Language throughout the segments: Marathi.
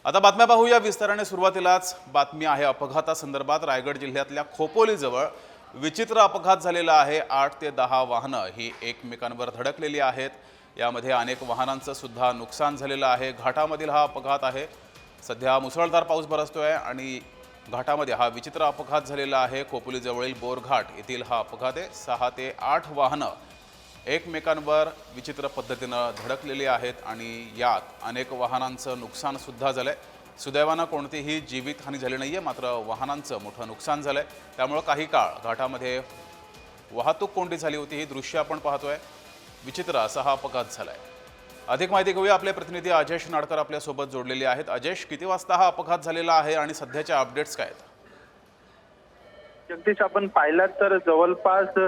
आता बातम्या पाहूया विस्ताराने। सुरुवातीलाच बातमी आहे अपघातासंदर्भात। रायगड जिल्ह्यातल्या खोपोलीजवळ विचित्र अपघात झालेला आहे। 8 ते 10 वाहनं ही एकमेकांवर धडकलेली आहेत। यामध्ये अनेक वाहनांचं सुद्धा नुकसान झालेलं आहे। घाटामधील हा अपघात आहे। सध्या मुसळधार पाऊस बरसतोय आणि घाटामध्ये हा विचित्र अपघात झालेला आहे। खोपोलीजवळील बोरघाट येथील हा अपघात आहे। 6 ते 8 वाहनं एकमेकांवर विचित्र पद्धतीनं धडकलेली आहेत आणि यात अनेक वाहनांचं नुकसान सुद्धा झालंय। सुदैवानं कोणतीही जीवितहानी झाली नाहीये, मात्र वाहनांचं मोठं नुकसान झालंय। त्यामुळे काही काळ घाटामध्ये वाहतूक कोंडी झाली होती। ही दृश्य आपण पाहतोय। विचित्र असा हा अपघात झालाय। अधिक माहिती घेऊया। आपले प्रतिनिधी अजेश नाडकर आपल्या सोबत जोडलेले आहेत। अजेश, किती वाजता हा अपघात झालेला आहे आणि सध्याच्या अपडेट्स काय आहेत? जगदीश, आपण पाहिलात तर जवळपास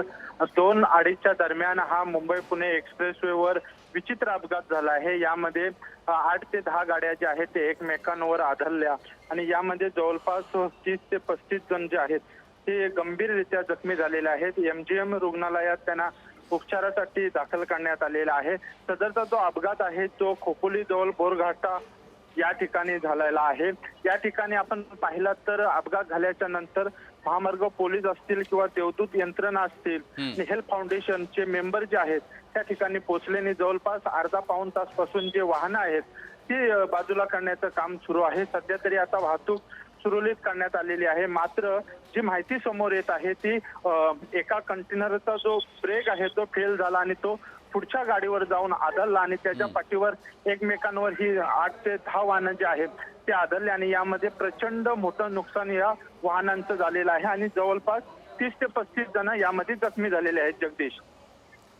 2:30च्या दरम्यान हा मुंबई पुणे एक्सप्रेसवेवर विचित्र अपघात झाला आहे। यामध्ये 8 ते 10 गाड्या ज्या आहेत ते एकमेकांवर आदळल्या आणि यामध्ये जवळपास 30 ते 35 जण जे आहेत ते गंभीररित्या जखमी झालेले आहेत। MGM रुग्णालयात त्यांना उपचारासाठी दाखल करण्यात आलेला आहे। सदरचा जो अपघात आहे तो खोपोली जवळ बोरघाटा या ठिकाणी झालेला आहे। या ठिकाणी आपण पाहिलात तर अपघात झाल्याच्या नंतर महामार्ग पोलीस असतील किंवा देवदूत यंत्रणा असतील आणि हेल्थ फाउंडेशनचे मेंबर जे आहेत त्या ठिकाणी पोहोचलेने जवळपास अर्धा पाऊण तास पासून जे वाहनं आहेत ती बाजूला करण्याचं काम सुरू आहे। सध्या तरी आता वाहतूक सुरळीत करण्यात आलेली आहे। मात्र जी माहिती समोर येत आहे ती एका कंटेनरचा जो ब्रेक आहे तो फेल झाला आणि तो पुढच्या गाडीवर जाऊन आदळला आणि त्याच्या पाठीवर एकमेकांवर ही 8 ते 10 वाहनं जे आहेत ते आदळले आणि यामध्ये प्रचंड मोठं नुकसान या वाहनांचं झालेलं आहे आणि जवळपास 30 ते 35 जण यामध्ये जखमी झालेले आहेत। जगदीश,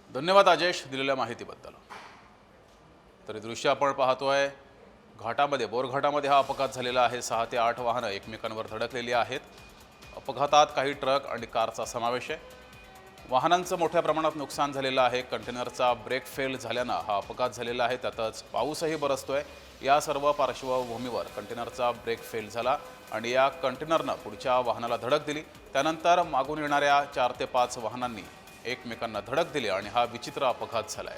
धन्यवाद अजेश दिलेल्या माहितीबद्दल। तर दृश्य आपण पाहतोय घाटामध्ये, बोरघाटामध्ये हा अपघात झालेला आहे। 6 ते 8 वाहनं एकमेकांवर धडकलेली आहेत। अपघातात काही ट्रक आणि कारचा समावेश आहे। वाहनांचं मोठ्या प्रमाणात नुकसान झालेलं आहे। कंटेनरचा ब्रेक फेल झाल्यानं हा अपघात झालेला आहे। त्यातच पाऊसही बरसतोय। या सर्व पार्श्वभूमीवर कंटेनरचा ब्रेक फेल झाला आणि या कंटेनरनं पुढच्या वाहनाला धडक दिली। त्यानंतर मागून येणाऱ्या 4 ते 5 वाहनांनी एकमेकांना धडक दिली आणि हा विचित्र अपघात झालाय।